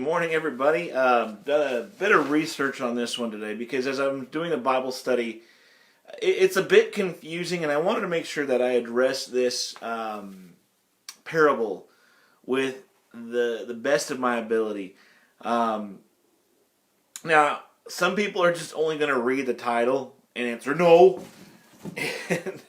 morning, everybody. Done a bit of research on this one today because as I'm doing a Bible study, it's a bit confusing, and I wanted to make sure that I address this parable with the best of my ability. Now, some people are just only going to read the title and answer no. And,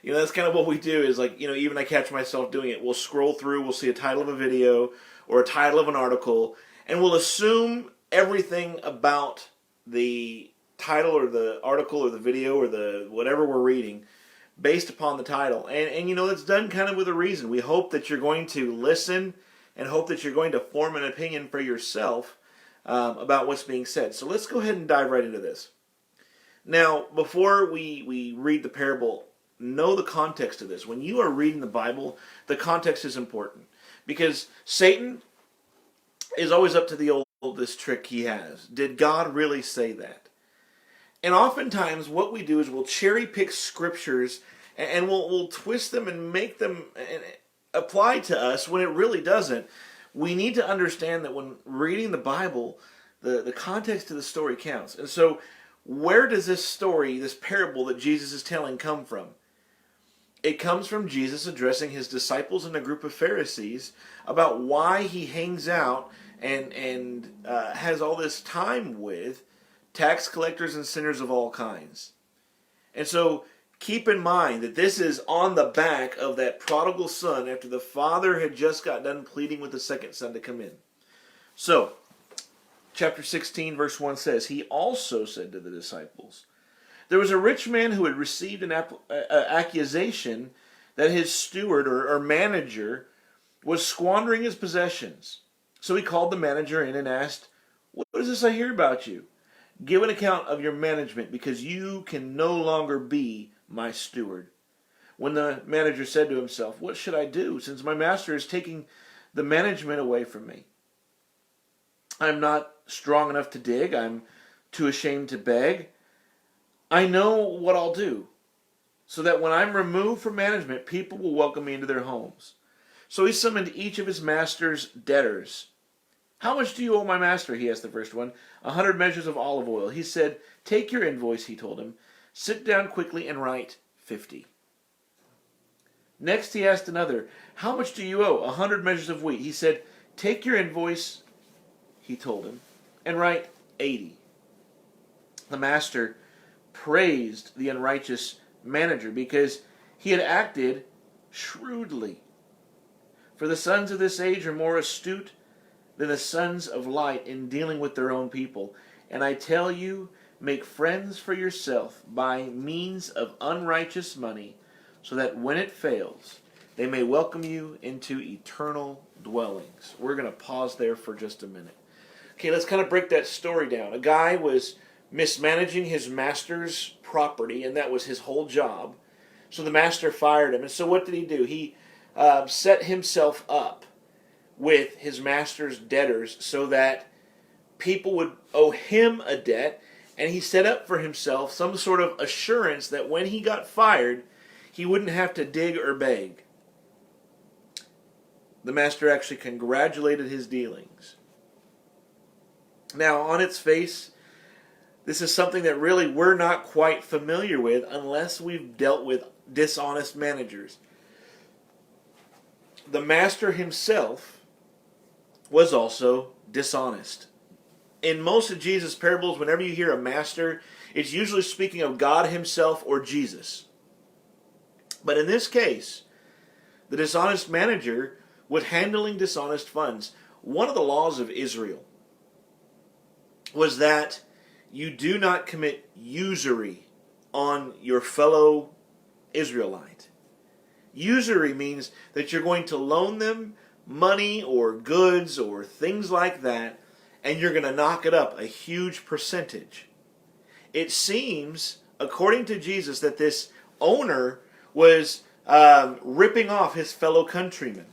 that's kind of what we do is even I catch myself doing it. We'll scroll through, we'll see a title of a video or a title of an article, and we'll assume everything about the title or the article or the video or the whatever we're reading based upon the title. And it's done kind of with a reason. We hope that you're going to listen and hope that you're going to form an opinion for yourself about what's being said. So let's go ahead and dive right into this. Now, before we read the parable, know the context of this. When you are reading the Bible, the context is important. Because Satan is always up to the oldest trick he has. Did God really say that? And oftentimes what we do is we'll cherry pick scriptures and we'll twist them and make them apply to us when it really doesn't. We need to understand that when reading the Bible, the context of the story counts. And so where does this story, this parable that Jesus is telling, come from? It comes from Jesus addressing his disciples and a group of Pharisees about why he hangs out and has all this time with tax collectors and sinners of all kinds. And so keep in mind that this is on the back of that prodigal son after the father had just got done pleading with the second son to come in. So, chapter 16 verse 1 says, "He also said to the disciples, there was a rich man who had received an accusation that his steward or manager was squandering his possessions. So he called the manager in and asked, 'What is this I hear about you? Give an account of your management, because you can no longer be my steward.' When the manager said to himself, 'What should I do, since my master is taking the management away from me? I'm not strong enough to dig. I'm too ashamed to beg. I know what I'll do, so that when I'm removed from management, people will welcome me into their homes.' So he summoned each of his master's debtors. 'How much do you owe my master?' he asked the first one. 100 measures of olive oil.' He said, 'Take your invoice,' he told him. 'Sit down quickly and write 50. Next he asked another, 'How much do you owe?' 100 measures of wheat. He said, 'Take your invoice,' he told him, 'and write 80. The master praised the unrighteous manager because he had acted shrewdly. For the sons of this age are more astute than the sons of light in dealing with their own people. And I tell you, make friends for yourself by means of unrighteous money, so that when it fails, they may welcome you into eternal dwellings.'" We're going to pause there for just a minute. Okay, let's kind of break that story down. A guy was mismanaging his master's property, and that was his whole job. So the master fired him. And so what did he do? He set himself up with his master's debtors so that people would owe him a debt, and he set up for himself some sort of assurance that when he got fired, he wouldn't have to dig or beg. The master actually congratulated his dealings. Now, on its face, this is something that really we're not quite familiar with unless we've dealt with dishonest managers. The master himself was also dishonest. In most of Jesus' parables, whenever you hear a master, it's usually speaking of God himself or Jesus. But in this case, the dishonest manager was handling dishonest funds. One of the laws of Israel was that you do not commit usury on your fellow Israelite. Usury means that you're going to loan them money or goods or things like that, and you're going to knock it up a huge percentage. It seems, according to Jesus, that this owner was ripping off his fellow countrymen.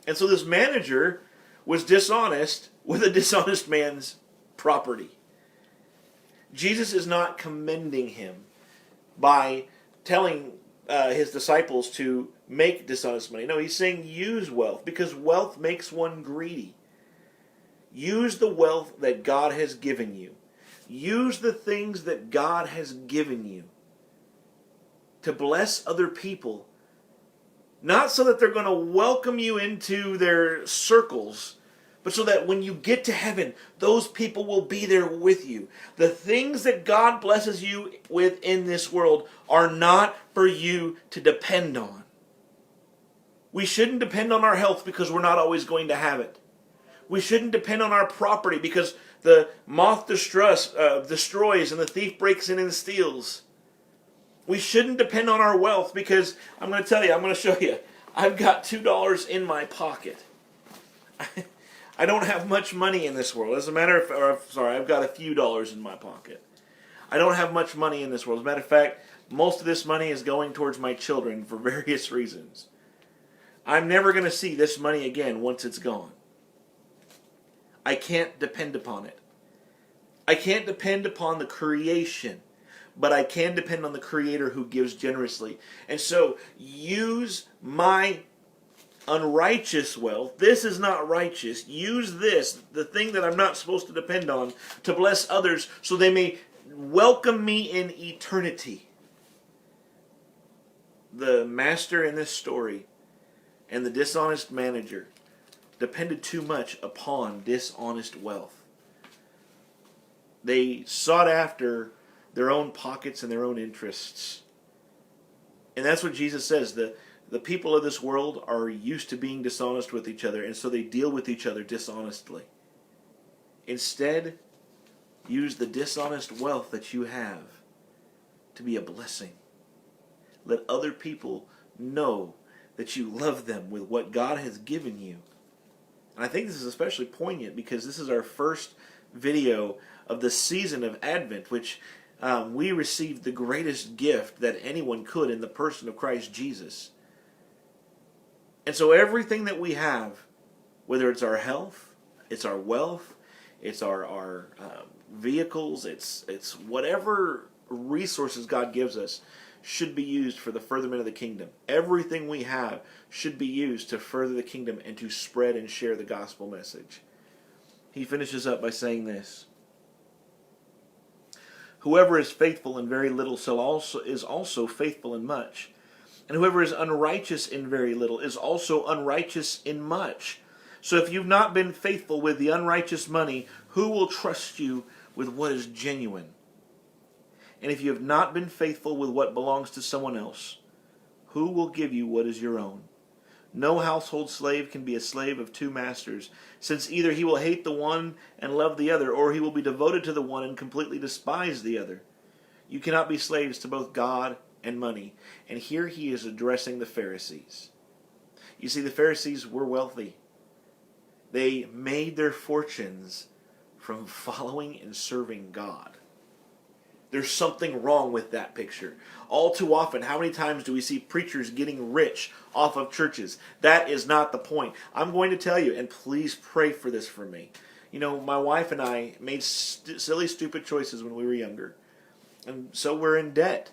And so this manager was dishonest with a dishonest man's property. Jesus is not commending him by telling his disciples to make dishonest money. No, he's saying use wealth, because wealth makes one greedy. Use the wealth that God has given you. Use the things that God has given you to bless other people. Not so that they're going to welcome you into their circles, but so that when you get to heaven, those people will be there with you. The things that God blesses you with in this world are not for you to depend on. We shouldn't depend on our health because we're not always going to have it. We shouldn't depend on our property because the moth destroys and the thief breaks in and steals. We shouldn't depend on our wealth because, I'm going to show you, I've got $2 in my pocket. I don't have much money in this world. As a matter of, I've got a few dollars in my pocket. I don't have much money in this world. As a matter of fact, most of this money is going towards my children for various reasons. I'm never going to see this money again once it's gone. I can't depend upon it. I can't depend upon the creation, but I can depend on the Creator who gives generously. And so, use my unrighteous wealth. This is not righteous. Use this, the thing that I'm not supposed to depend on, to bless others so they may welcome me in eternity. The master in this story and the dishonest manager depended too much upon dishonest wealth. They sought after their own pockets and their own interests. And that's what Jesus says. The people of this world are used to being dishonest with each other, and so they deal with each other dishonestly. Instead, use the dishonest wealth that you have to be a blessing. Let other people know that you love them with what God has given you. And I think this is especially poignant because this is our first video of the season of Advent, which we received the greatest gift that anyone could in the person of Christ Jesus. And so everything that we have, whether it's our health, it's our wealth, it's our vehicles, it's whatever resources God gives us, should be used for the furtherment of the kingdom. Everything we have should be used to further the kingdom and to spread and share the gospel message. He finishes up by saying this: whoever is faithful in very little is also faithful in much. And whoever is unrighteous in very little is also unrighteous in much. So if you've not been faithful with the unrighteous money, who will trust you with what is genuine? And if you have not been faithful with what belongs to someone else, who will give you what is your own? No household slave can be a slave of two masters, since either he will hate the one and love the other, or he will be devoted to the one and completely despise the other. You cannot be slaves to both God and money. And here he is addressing the Pharisees. You see, the Pharisees were wealthy. They made their fortunes from following and serving God. There's something wrong with that picture. All too often, how many times do we see preachers getting rich off of churches? That is not the point. I'm going to tell you, and please pray for this for me. You know, my wife and I made silly, stupid choices when we were younger. And so we're in debt.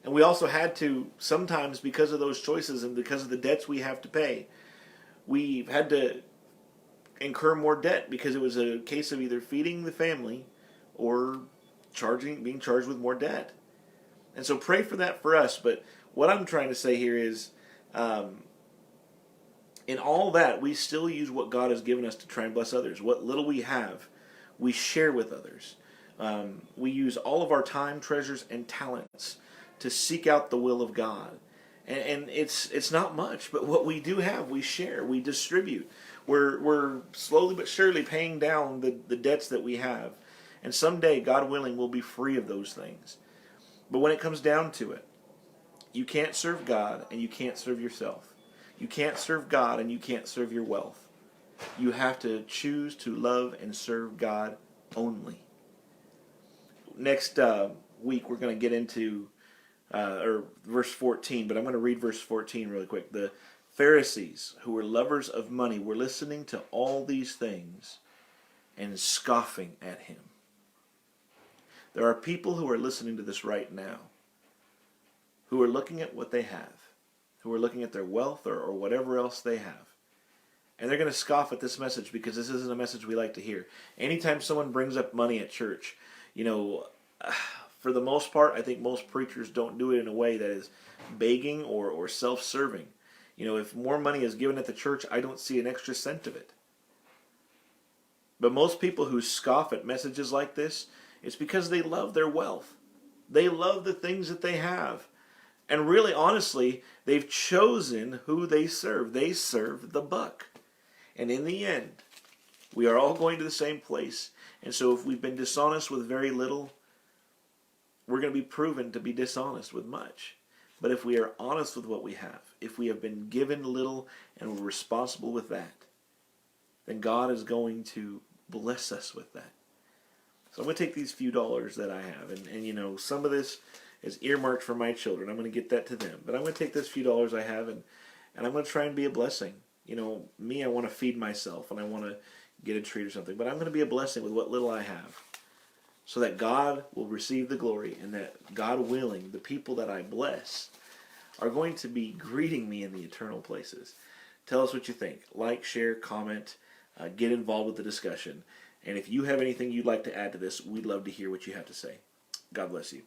And we also had to, sometimes because of those choices and because of the debts we have to pay, we've had to incur more debt because it was a case of either feeding the family or being charged with more debt. And so pray for that for us. But what I'm trying to say here is, in all that, we still use what God has given us to try and bless others. What little we have, we share with others. We use all of our time, treasures, and talents to seek out the will of God. And it's not much, but what we do have, we share, we distribute. We're slowly but surely paying down the debts that we have. And someday, God willing, we'll be free of those things. But when it comes down to it, you can't serve God and you can't serve yourself. You can't serve God and you can't serve your wealth. You have to choose to love and serve God only. Next week, we're going to get into verse 14, but I'm going to read verse 14 really quick. The Pharisees, who were lovers of money, were listening to all these things and scoffing at him. There are people who are listening to this right now, who are looking at what they have, who are looking at their wealth or whatever else they have, And they're going to scoff at this message because this isn't a message we like to hear. Anytime someone brings up money at church, for the most part, I think most preachers don't do it in a way that is begging or self-serving. If more money is given at the church, I don't see an extra cent of it. But most people who scoff at messages like this, it's because they love their wealth. They love the things that they have. And really, honestly, they've chosen who they serve. They serve the buck. And in the end, we are all going to the same place. And so if we've been dishonest with very little, we're going to be proven to be dishonest with much. But if we are honest with what we have, if we have been given little and we're responsible with that, then God is going to bless us with that. So I'm going to take these few dollars that I have, and some of this is earmarked for my children. I'm going to get that to them. But I'm going to take this few dollars I have, and I'm going to try and be a blessing. Me, I want to feed myself, and I want to get a treat or something. But I'm going to be a blessing with what little I have, so that God will receive the glory, and that, God willing, the people that I bless are going to be greeting me in the eternal places. Tell us what you think. Like, share, comment, get involved with the discussion. And if you have anything you'd like to add to this, we'd love to hear what you have to say. God bless you.